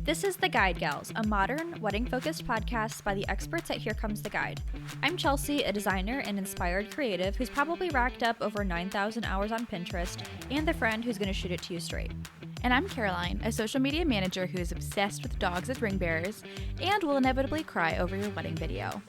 This is The Guide Gals, a modern, wedding-focused podcast by the experts at Here Comes the Guide. I'm Chelsea, a designer and inspired creative who's probably racked up over 9,000 hours on Pinterest, and the friend who's going to shoot it to you straight. And I'm Caroline, a social media manager who is obsessed with dogs as ring bearers and will inevitably cry over your wedding video.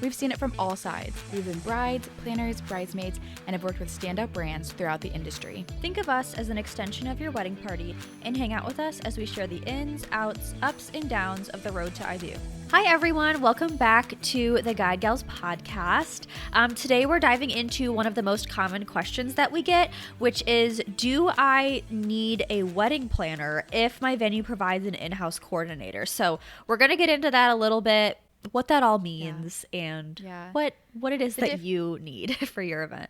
We've seen it from all sides. We've been brides, planners, bridesmaids, and have worked with standout brands throughout the industry. Think of us as an extension of your wedding party and hang out with us as we share the ins, outs, ups, and downs of the road to I do. Hi everyone, welcome back to the Guide Gals podcast. Today we're diving into one of the most common questions that we get, which is, do I need a wedding planner if my venue provides an in-house coordinator? So we're going to get into that a little bit, what that all means, and what it is that you need for your event.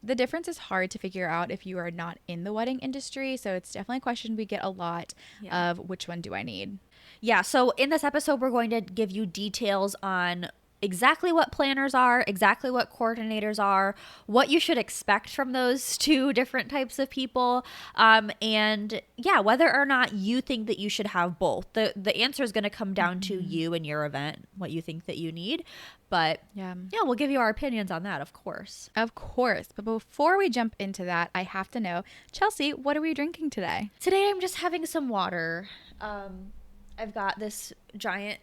The difference is hard to figure out if you are not in the wedding industry, so it's definitely a question we get a lot of which one do I need? Yeah, so in this episode, we're going to give you details on exactly what planners are, exactly what coordinators are, what you should expect from those two different types of people, and whether or not you think that you should have both. The answer is going to come down to you and your event, what you think that you need. But we'll give you our opinions on that, of course. Of course. But before we jump into that, I have to know, Chelsea, what are we drinking today? Today I'm just having some water. I've got this giant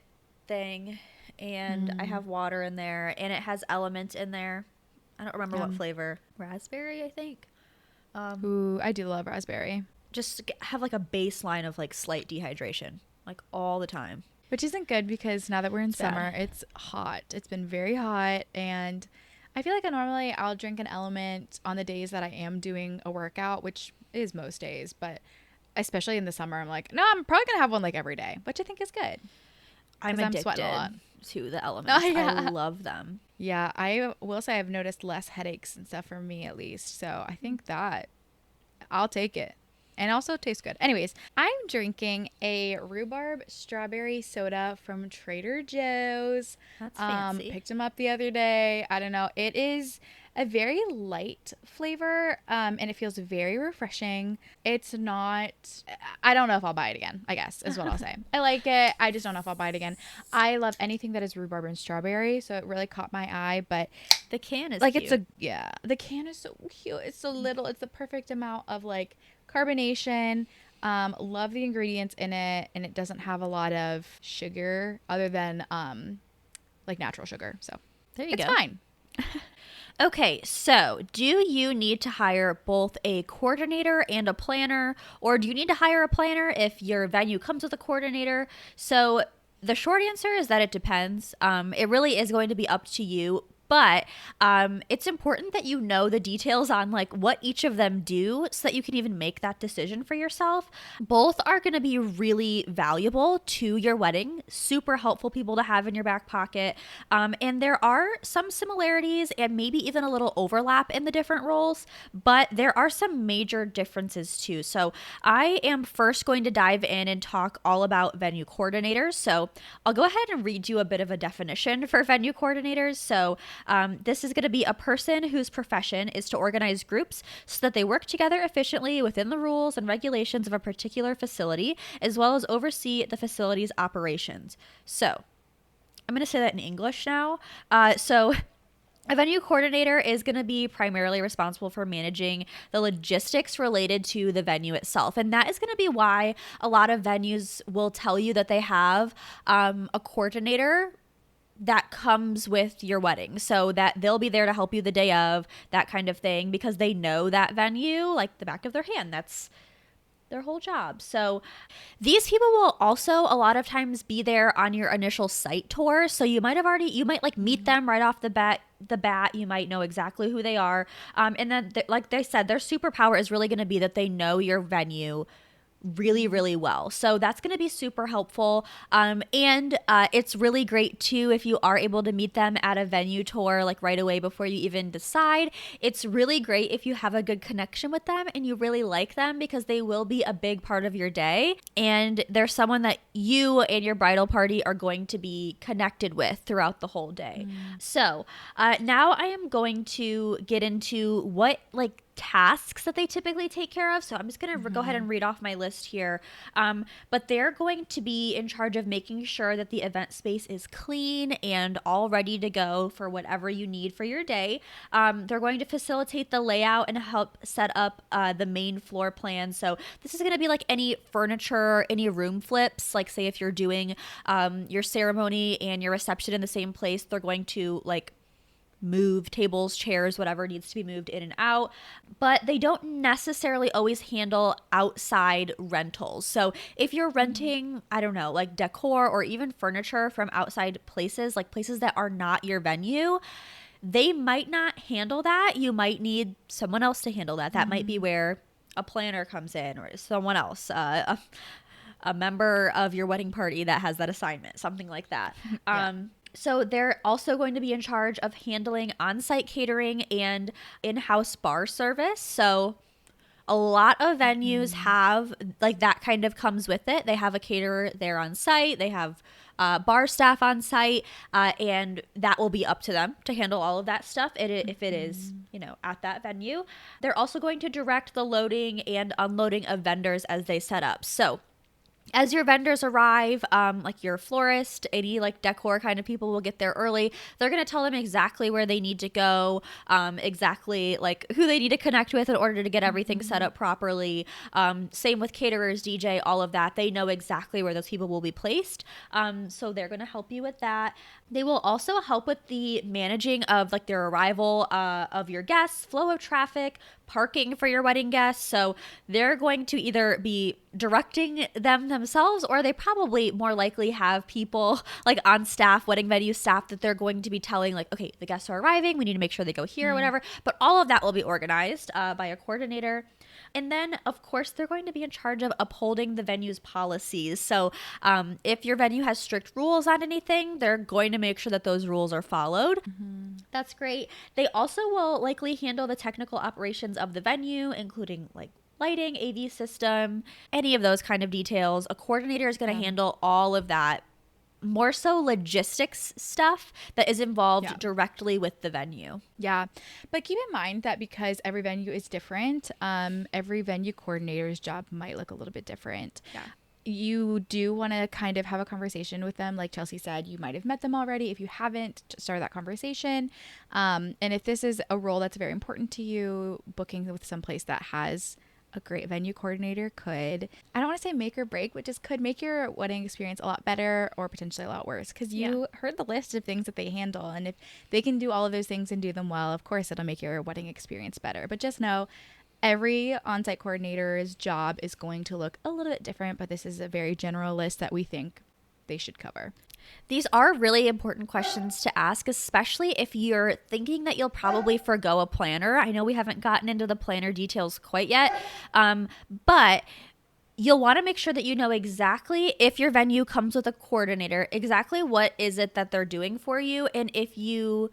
thing and I have water in there and it has elements in there. I don't remember what flavor. Raspberry, I think. Ooh, I do love raspberry. Just have like a baseline of like slight dehydration, like all the time. Which isn't good because now that we're in summer, it's hot. It's been very hot, and I feel like I'll drink an element on the days that I am doing a workout, which is most days, but especially in the summer, I'm like, no, I'm probably going to have one like every day, which I think is good. I'm addicted a lot to the elements. I love them. Yeah, I will say I've noticed less headaches and stuff for me at least, so I think that I'll take it. And also tastes good. Anyways, I'm drinking a rhubarb strawberry soda from Trader Joe's. That's fancy. Picked them up the other day. I don't know. It is a very light flavor, and it feels very refreshing. It's not, I don't know if I'll buy it again, I guess, is what I'll say. I like it. I just don't know if I'll buy it again. I love anything that is rhubarb and strawberry, so it really caught my eye, but the can is like, cute. The can is so cute. It's so little. It's the perfect amount of like carbonation. Love the ingredients in it, and it doesn't have a lot of sugar other than like natural sugar. So there you go. It's fine. Okay, so do you need to hire both a coordinator and a planner, or do you need to hire a planner if your venue comes with a coordinator? So the short answer is that it depends. It really is going to be up to you. But it's important that you know the details on like what each of them do so that you can even make that decision for yourself. Both are going to be really valuable to your wedding, super helpful people to have in your back pocket. And there are some similarities and maybe even a little overlap in the different roles, but there are some major differences too. So I am first going to dive in and talk all about venue coordinators. So I'll go ahead and read you a bit of a definition for venue coordinators. So this is going to be a person whose profession is to organize groups so that they work together efficiently within the rules and regulations of a particular facility, as well as oversee the facility's operations. So I'm going to say that in English now. So a venue coordinator is going to be primarily responsible for managing the logistics related to the venue itself. And that is going to be why a lot of venues will tell you that they have a coordinator that comes with your wedding, so that they'll be there to help you the day of, that kind of thing, because they know that venue like the back of their hand. That's their whole job. So these people will also a lot of times be there on your initial site tour. So you might like meet them right off the bat. You might know exactly who they are. And then like they said, their superpower is really going to be that they know your venue really, really well. So that's going to be super helpful. And it's really great too if you are able to meet them at a venue tour like right away before you even decide. It's really great if you have a good connection with them and you really like them, because they will be a big part of your day. And they're someone that you and your bridal party are going to be connected with throughout the whole day. So now I am going to get into what like tasks that they typically take care of. So I'm just going to go ahead and read off my list here. But they're going to be in charge of making sure that the event space is clean and all ready to go for whatever you need for your day. They're going to facilitate the layout and help set up the main floor plan. So this is going to be like any furniture, any room flips. Like say if you're doing your ceremony and your reception in the same place, they're going to like move tables, chairs, whatever needs to be moved in and out. But they don't necessarily always handle outside rentals. So if you're renting, I don't know, like decor or even furniture from outside places, like places that are not your venue, they might not handle that. You might need someone else to handle that. That might be where a planner comes in or someone else, a member of your wedding party that has that assignment, something like that. So they're also going to be in charge of handling on-site catering and in-house bar service. So a lot of venues have like that kind of comes with it. They have a caterer there on site. They have bar staff on site, and that will be up to them to handle all of that stuff if it is, at that venue. They're also going to direct the loading and unloading of vendors as they set up. So as your vendors arrive, like your florist, any like decor kind of people will get there early. They're going to tell them exactly where they need to go, exactly like who they need to connect with in order to get everything set up properly. Same with caterers, DJ, all of that. They know exactly where those people will be placed. So they're going to help you with that. They will also help with the managing of like their arrival of your guests, flow of traffic, parking for your wedding guests. So they're going to either be directing them themselves, or they probably more likely have people like on staff, wedding venue staff, that they're going to be telling like, okay, the guests are arriving, we need to make sure they go here or whatever. But all of that will be organized by a coordinator. And then, of course, they're going to be in charge of upholding the venue's policies. So if your venue has strict rules on anything, they're going to make sure that those rules are followed. That's great. They also will likely handle the technical operations of the venue, including like lighting, AV system, any of those kind of details. A coordinator is going to handle all of that. More so logistics stuff that is involved directly with the venue. Yeah. But keep in mind that because every venue is different, every venue coordinator's job might look a little bit different. Yeah. You do want to kind of have a conversation with them. Like Chelsea said, you might have met them already. If you haven't, start that conversation. And if this is a role that's very important to you, booking with some place that has a great venue coordinator could, I don't want to say make or break, but just could make your wedding experience a lot better or potentially a lot worse, because you heard the list of things that they handle. And if they can do all of those things and do them well, of course, it'll make your wedding experience better. But just know every on-site coordinator's job is going to look a little bit different, but this is a very general list that we think they should cover. These are really important questions to ask, especially if you're thinking that you'll probably forgo a planner. I know we haven't gotten into the planner details quite yet, but you'll want to make sure that you know exactly, if your venue comes with a coordinator, exactly what is it that they're doing for you. And if you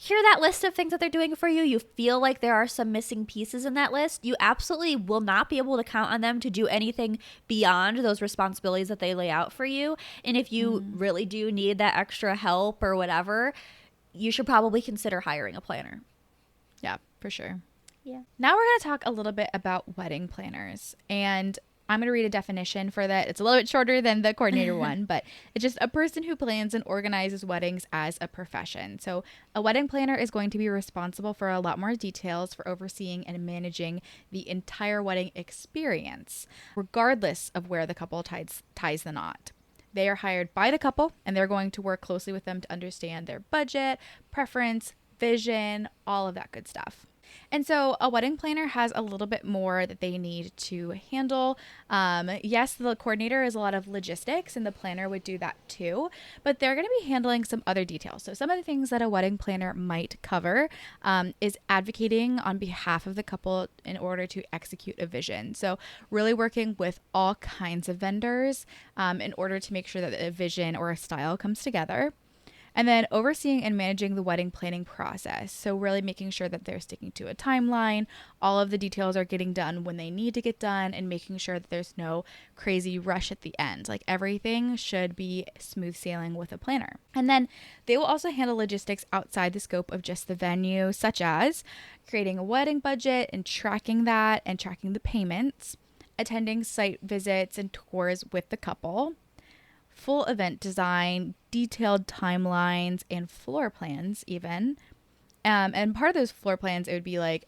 hear that list of things that they're doing for you, you feel like there are some missing pieces in that list, you absolutely will not be able to count on them to do anything beyond those responsibilities that they lay out for you. And if you really do need that extra help or whatever, you should probably consider hiring a planner. Yeah, for sure. Yeah. Now we're going to talk a little bit about wedding planners. And I'm going to read a definition for that. It's a little bit shorter than the coordinator one, but it's just a person who plans and organizes weddings as a profession. So a wedding planner is going to be responsible for a lot more details for overseeing and managing the entire wedding experience, regardless of where the couple ties the knot. They are hired by the couple, and they're going to work closely with them to understand their budget, preference, vision, all of that good stuff. And so a wedding planner has a little bit more that they need to handle. Yes, the coordinator is a lot of logistics, and the planner would do that too, but they're going to be handling some other details. So some of the things that a wedding planner might cover is advocating on behalf of the couple in order to execute a vision. So really working with all kinds of vendors in order to make sure that a vision or a style comes together. And then overseeing and managing the wedding planning process. So, really making sure that they're sticking to a timeline, all of the details are getting done when they need to get done, and making sure that there's no crazy rush at the end. Like everything should be smooth sailing with a planner. And then they will also handle logistics outside the scope of just the venue, such as creating a wedding budget and tracking that and tracking the payments, attending site visits and tours with the couple, full event design, detailed timelines, and floor plans, even. And part of those floor plans, it would be like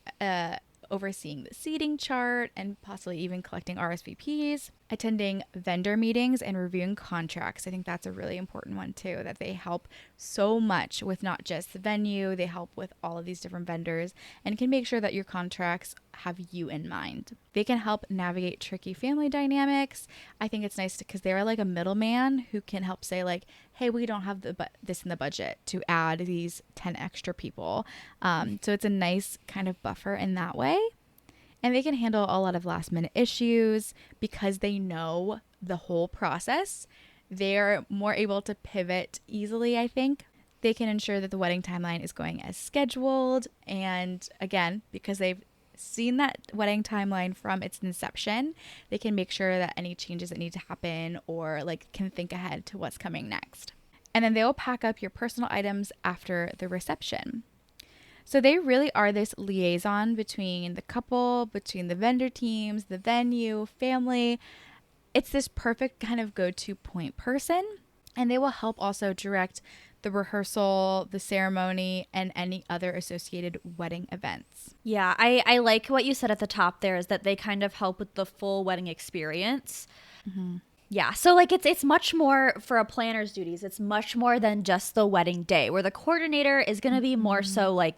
overseeing the seating chart and possibly even collecting RSVPs, attending vendor meetings, and reviewing contracts. I think that's a really important one too, that they help so much with not just the venue, they help with all of these different vendors and can make sure that your contracts have you in mind. They can help navigate tricky family dynamics. I think it's nice because they're like a middleman who can help say like, hey, we don't have this in the budget to add these 10 extra people. So it's a nice kind of buffer in that way. And they can handle a lot of last minute issues because they know the whole process. They're more able to pivot easily, I think. They can ensure that the wedding timeline is going as scheduled. And again, because they've seen that wedding timeline from its inception, they can make sure that any changes that need to happen or like can think ahead to what's coming next. And then they'll pack up your personal items after the reception. So they really are this liaison between the couple, between the vendor teams, the venue, family. It's this perfect kind of go-to point person. And they will help also direct the rehearsal, the ceremony, and any other associated wedding events. Yeah, I like what you said at the top there is that they kind of help with the full wedding experience. Mm-hmm. Yeah, so like it's much more for a planner's duties. It's much more than just the wedding day, where the coordinator is going to be more so like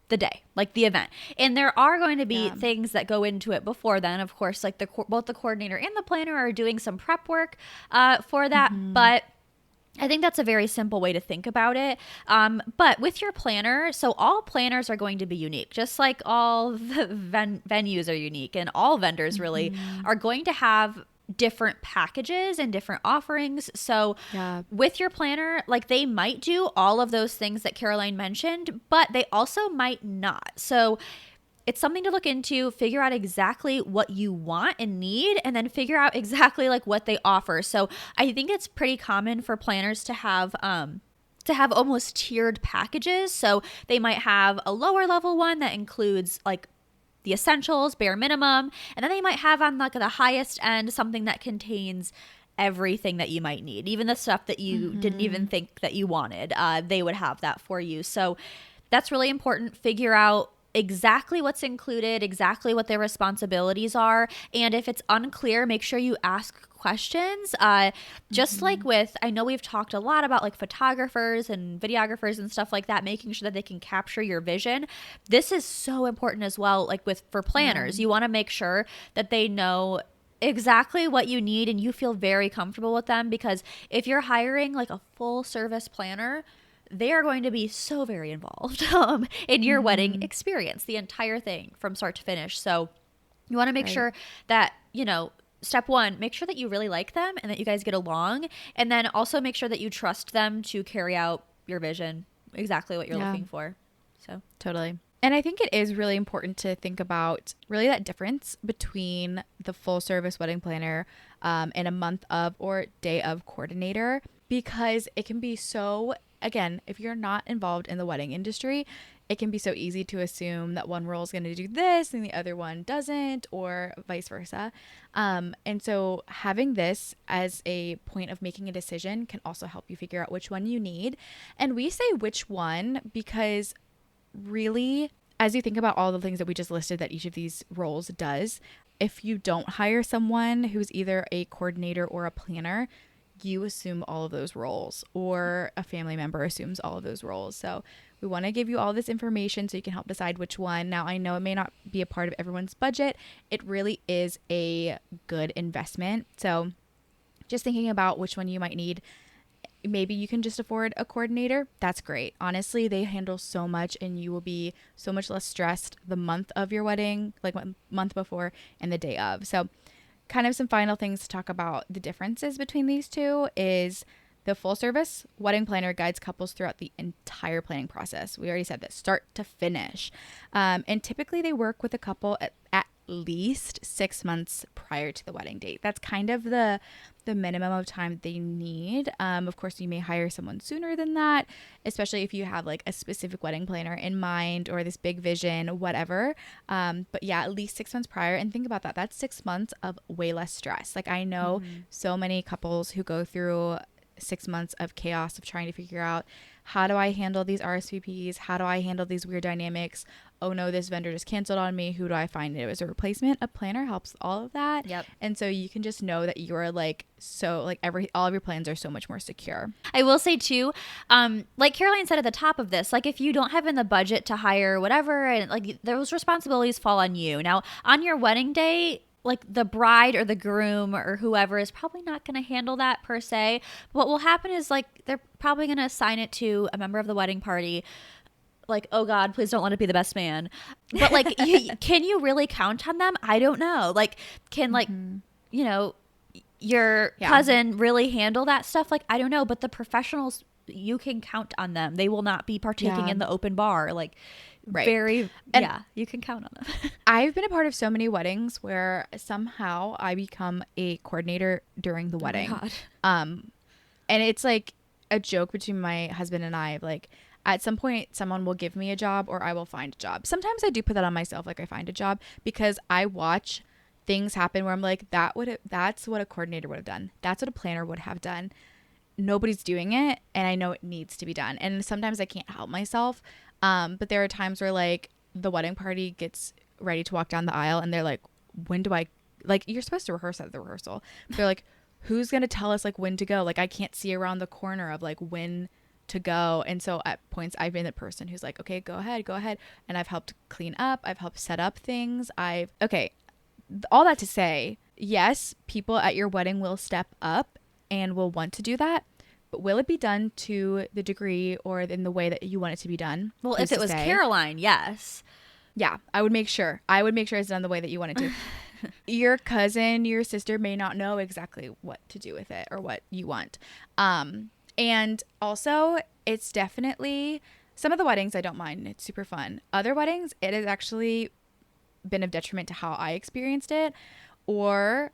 the day, like the event. And there are going to be things that go into it before then. Of course, like both the coordinator and the planner are doing some prep work for that. Mm-hmm. But I think that's a very simple way to think about it. But with your planner, so all planners are going to be unique, just like all the venues are unique, and all vendors really are going to have different packages and different offerings. So with your planner, like they might do all of those things that Caroline mentioned, but they also might not. So it's something to look into, figure out exactly what you want and need, and then figure out exactly like what they offer. So I think it's pretty common for planners to have almost tiered packages. So they might have a lower level one that includes like the essentials, bare minimum, and then they might have on like the highest end something that contains everything that you might need, even the stuff that you didn't even think that you wanted. They would have that for you. So that's really important. Figure out exactly what's included, exactly what their responsibilities are. And if it's unclear, make sure you ask questions. Just like with, I know we've talked a lot about like photographers and videographers and stuff like that, making sure that they can capture your vision. This is so important as well. Like for planners, you want to make sure that they know exactly what you need and you feel very comfortable with them, because if you're hiring like a full service planner, they are going to be so very involved in your wedding experience, the entire thing from start to finish. So you want to make sure that, step one, make sure that you really like them and that you guys get along. And then also make sure that you trust them to carry out your vision, exactly what you're looking for. So totally. And I think it is really important to think about really that difference between the full service wedding planner and a month of or day of coordinator, because it can be so, again, if you're not involved in the wedding industry, it can be so easy to assume that one role is going to do this and the other one doesn't, or vice versa. And so having this as a point of making a decision can also help you figure out which one you need. And we say which one because really, as you think about all the things that we just listed that each of these roles does, if you don't hire someone who's either a coordinator or a planner, you assume all of those roles, or a family member assumes all of those roles. So we want to give you all this information so you can help decide which one. Now, I know it may not be a part of everyone's budget. It really is a good investment. So just thinking about which one you might need. Maybe you can just afford a coordinator. That's great. Honestly, they handle so much and you will be so much less stressed the month of your wedding, like month before and the day of. So kind of some final things to talk about the differences between these two is The full service wedding planner guides couples throughout the entire planning process. We already said that, start to finish. And typically they work with a couple at least 6 months prior to the wedding date. That's kind of the minimum of time they need. Of course, you may hire someone sooner than that, especially if you have like a specific wedding planner in mind or this big vision, whatever. But yeah, at least 6 months prior. And think about that. That's 6 months of way less stress. Like I know so many couples who go through 6 months of chaos of trying to figure out, how do I handle these RSVPs? How do I handle these weird dynamics? Oh no, this vendor just canceled on me. Who do I find it as a replacement? A planner helps all of that. Yep. And so you can just know that you're like, so like all of your plans are so much more secure. I will say too, like Caroline said at the top of this, like if you don't have in the budget to hire whatever, and like those responsibilities fall on you. Now on your wedding day, like the bride or the groom or whoever is probably not going to handle that per se. What will happen is like they're probably going to assign it to a member of the wedding party. Like, oh God, please don't let it be the best man. But like, can you really count on them? I don't know. Like, can like, you know, your cousin really handle that stuff? Like, I don't know. But the professionals, you can count on them. They will not be partaking in the open bar. Like, you can count on them. I've been a part of so many weddings where somehow I become a coordinator during the wedding. Oh my God. And it's like a joke between my husband and I, like, at some point someone will give me a job or I will find a job. Sometimes I do put that on myself, like I find a job, because I watch things happen where I'm like, that's what a coordinator would have done. That's what a planner would have done. Nobody's doing it, and I know it needs to be done. And sometimes I can't help myself. But there are times where like the wedding party gets ready to walk down the aisle and they're like, when do I, like, you're supposed to rehearse at the rehearsal. They're like, who's going to tell us like when to go? Like, I can't see around the corner of like when to go. And so at points I've been the person who's like, okay, go ahead. And I've helped clean up. I've helped set up things. All that to say, yes, people at your wedding will step up and will want to do that. But will it be done to the degree or in the way that you want it to be done? Well, if it was Caroline, yes. Yeah, I would make sure. it's done the way that you want it to. Your cousin, your sister may not know exactly what to do with it or what you want. And also, it's definitely, some of the weddings I don't mind. It's super fun. Other weddings, it has actually been of detriment to how I experienced it. Or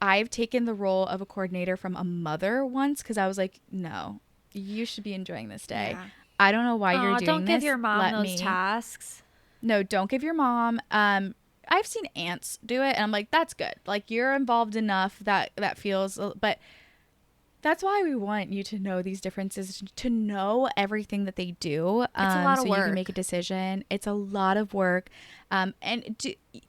I've taken the role of a coordinator from a mother once because I was like, no, you should be enjoying this day. Yeah. I don't know why you're doing this. Don't give your mom those tasks. No, don't give your mom. I've seen aunts do it, and I'm like, that's good. Like, you're involved enough that feels, but that's why we want you to know these differences, to know everything that they do. It's a lot of work. So you can make a decision. It's a lot of work.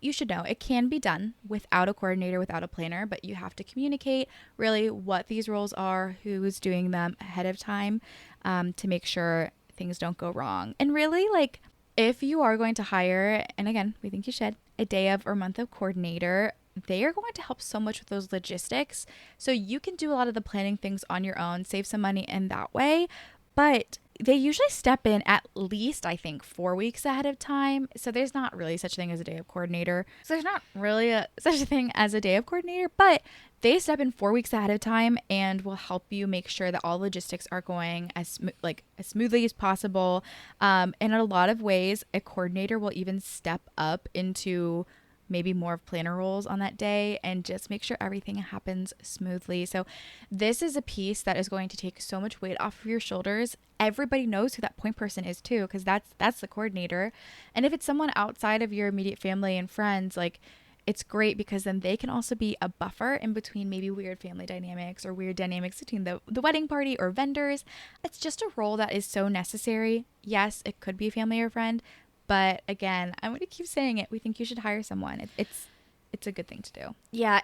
You should know it can be done without a coordinator, without a planner, but you have to communicate really what these roles are, who's doing them ahead of time, to make sure things don't go wrong. And really, like, if you are going to hire, and again, we think you should, a day of or month of coordinator, they are going to help so much with those logistics. So you can do a lot of the planning things on your own, save some money in that way. But they usually step in at least, I think, 4 weeks ahead of time. So there's not really such a thing as a day of coordinator. So there's not really such a thing as a day of coordinator, but they step in 4 weeks ahead of time and will help you make sure that all logistics are going as smoothly as possible. And in a lot of ways, a coordinator will even step up into maybe more of planner roles on that day and just make sure everything happens smoothly. So this is a piece that is going to take so much weight off of your shoulders. Everybody knows who that point person is too, because that's the coordinator. And if it's someone outside of your immediate family and friends, like, it's great because then they can also be a buffer in between maybe weird family dynamics or weird dynamics between the wedding party or vendors. It's just a role that is so necessary. Yes, it could be a family or friend, but again, I'm going to keep saying it. We think you should hire someone. It's a good thing to do. Yeah,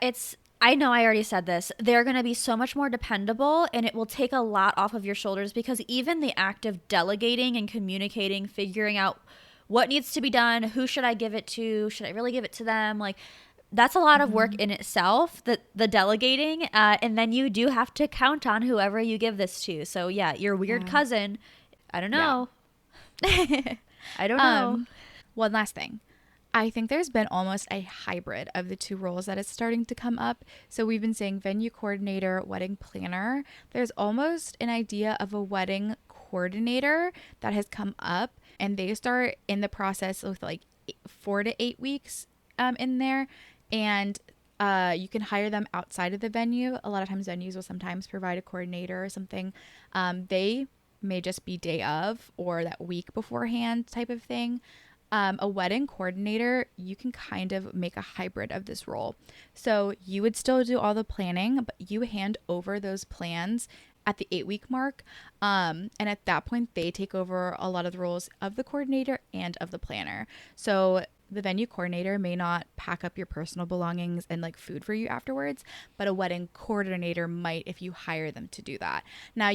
I know I already said this. They're going to be so much more dependable, and it will take a lot off of your shoulders, because even the act of delegating and communicating, figuring out what needs to be done, who should I give it to, should I really give it to them, like, that's a lot of work in itself, the delegating, and then you do have to count on whoever you give this to. So yeah, your weird cousin, I don't know. Yeah. I don't know. One last thing. I think there's been almost a hybrid of the two roles that is starting to come up. So we've been saying venue coordinator, wedding planner. There's almost an idea of a wedding coordinator that has come up, and they start in the process with like 4 to 8 weeks in there. And you can hire them outside of the venue. A lot of times venues will sometimes provide a coordinator or something. They may just be day of or that week beforehand type of thing. A wedding coordinator, you can kind of make a hybrid of this role. So you would still do all the planning, but you hand over those plans at the 8 week mark. And at that point, they take over a lot of the roles of the coordinator and of the planner. So the venue coordinator may not pack up your personal belongings and like food for you afterwards, but a wedding coordinator might if you hire them to do that. Now,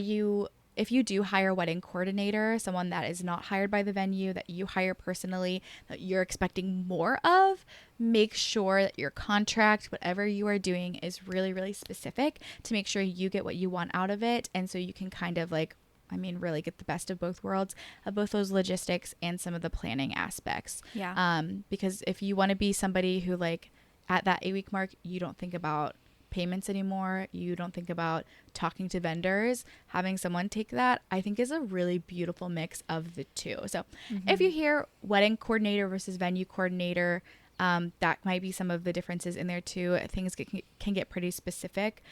if you do hire a wedding coordinator, someone that is not hired by the venue, that you hire personally, that you're expecting more of, make sure that your contract, whatever you are doing, is really, really specific to make sure you get what you want out of it. And so you can kind of like, really get the best of both worlds, of both those logistics and some of the planning aspects. Yeah. Because if you want to be somebody who like at that 8 week mark, you don't think about payments anymore, you don't think about talking to vendors, having someone take that, I think is a really beautiful mix of the two. So if you hear wedding coordinator versus venue coordinator, that might be some of the differences in there too. Things can get pretty specific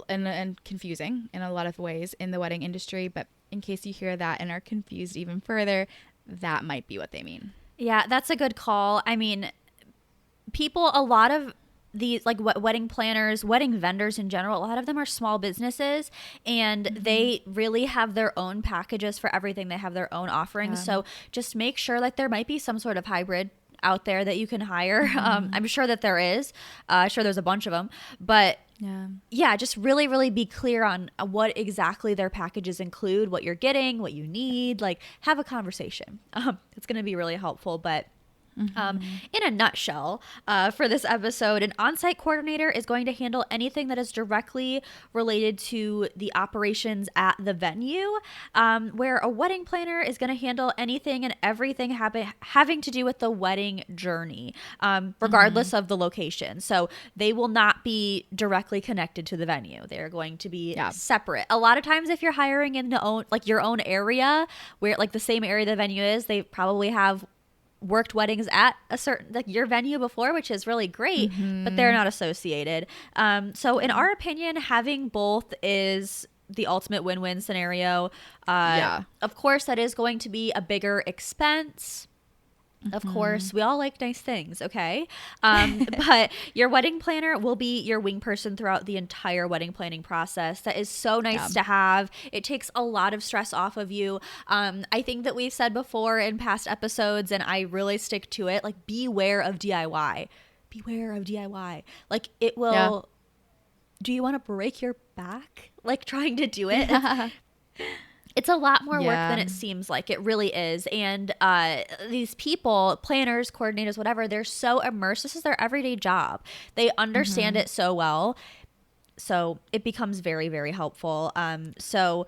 and confusing in a lot of ways in the wedding industry, but in case you hear that and are confused even further, that might be what they mean. Yeah, that's a good call. I mean, a lot of these like wedding planners, wedding vendors in general, a lot of them are small businesses, and they really have their own packages for everything. They have their own offerings. So just make sure like there might be some sort of hybrid out there that you can hire. I'm sure that there is. Sure there's a bunch of them, but yeah, just really, really be clear on what exactly their packages include, what you're getting, what you need. Like, have a conversation. It's going to be really helpful. But in a nutshell, for this episode, an on-site coordinator is going to handle anything that is directly related to the operations at the venue, where a wedding planner is going to handle anything and everything having to do with the wedding journey, regardless of the location. So they will not be directly connected to the venue. They're going to be separate. A lot of times, if you're hiring in your own area, where like the same area the venue is, they probably have worked weddings at a certain like your venue before, which is really great, but they're not associated. So in our opinion, having both is the ultimate win-win scenario. Of course, that is going to be a bigger expense. Of course, we all like nice things, okay? But your wedding planner will be your wing person throughout the entire wedding planning process. That is so nice to have. It takes a lot of stress off of you. I think that we've said before in past episodes, and I really stick to it, like beware of DIY. Beware of DIY. Like it will, do you want to break your back? Like trying to do it? It's a lot more work than it seems like. It really is. And these people, planners, coordinators, whatever, they're so immersed. This is their everyday job. They understand it so well. So it becomes very, very helpful. Your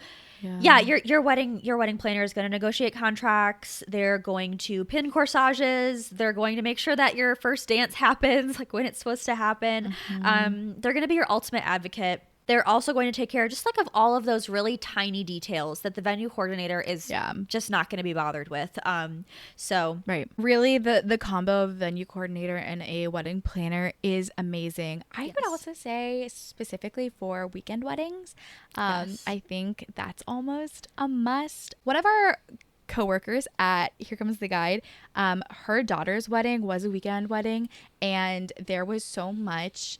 wedding planner is going to negotiate contracts. They're going to pin corsages. They're going to make sure that your first dance happens like when it's supposed to happen. They're going to be your ultimate advocate. They're also going to take care just like of all of those really tiny details that the venue coordinator is just not going to be bothered with. Right. Really, the combo of venue coordinator and a wedding planner is amazing. I would also say specifically for weekend weddings, I think that's almost a must. One of our coworkers at Here Comes the Guide, her daughter's wedding was a weekend wedding, and there was so much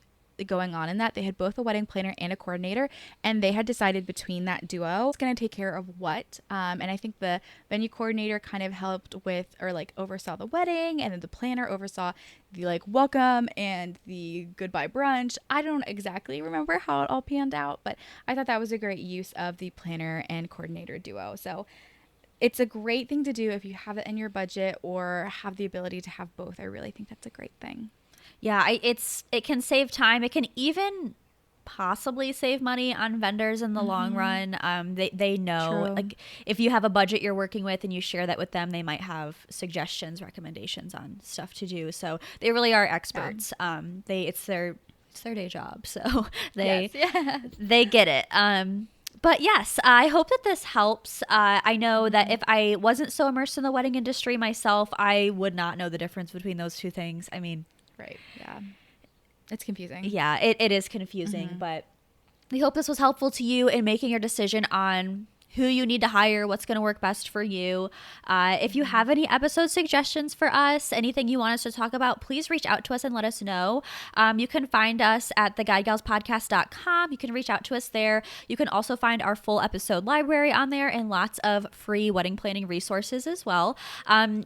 going on in that. They had both a wedding planner and a coordinator, and they had decided between that duo it's going to take care of what, and I think the venue coordinator kind of helped with or like oversaw the wedding, and then the planner oversaw the like welcome and the goodbye brunch. I don't exactly remember how it all panned out, but I thought that was a great use of the planner and coordinator duo. So it's a great thing to do if you have it in your budget or have the ability to have both. I really think that's a great thing. Yeah, it can save time. It can even possibly save money on vendors in the long run. They know, True. like, if you have a budget you're working with and you share that with them, they might have suggestions, recommendations on stuff to do. So they really are experts. It's their day job, so Yes. they Yeah. they get it. But yes, I hope that this helps. I know that if I wasn't so immersed in the wedding industry myself, I would not know the difference between those two things. I mean, Right. Yeah. It's confusing. yeah, it is confusing, but we hope this was helpful to you in making your decision on who you need to hire, what's going to work best for you. If you have any episode suggestions for us, anything you want us to talk about, please reach out to us and let us know. You can find us at theguidegalspodcast.com. You can reach out to us there. You can also find our full episode library on there and lots of free wedding planning resources as well.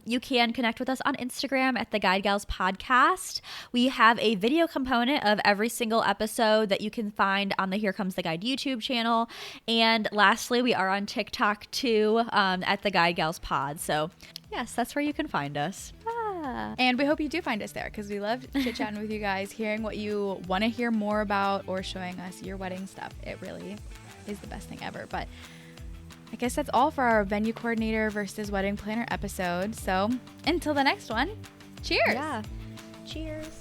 You can connect with us on Instagram at the Guide Gals Podcast. We have a video component of every single episode that you can find on the Here Comes the Guide YouTube channel. And lastly, we are on TikTok too, at the Guide Gals Pod. So yes, that's where you can find us. And we hope you do find us there because we love chit-chatting with you guys, hearing what you want to hear more about or showing us your wedding stuff. It really is the best thing ever. But I guess that's all for our venue coordinator versus wedding planner episode. So until the next one, cheers. Yeah. Cheers.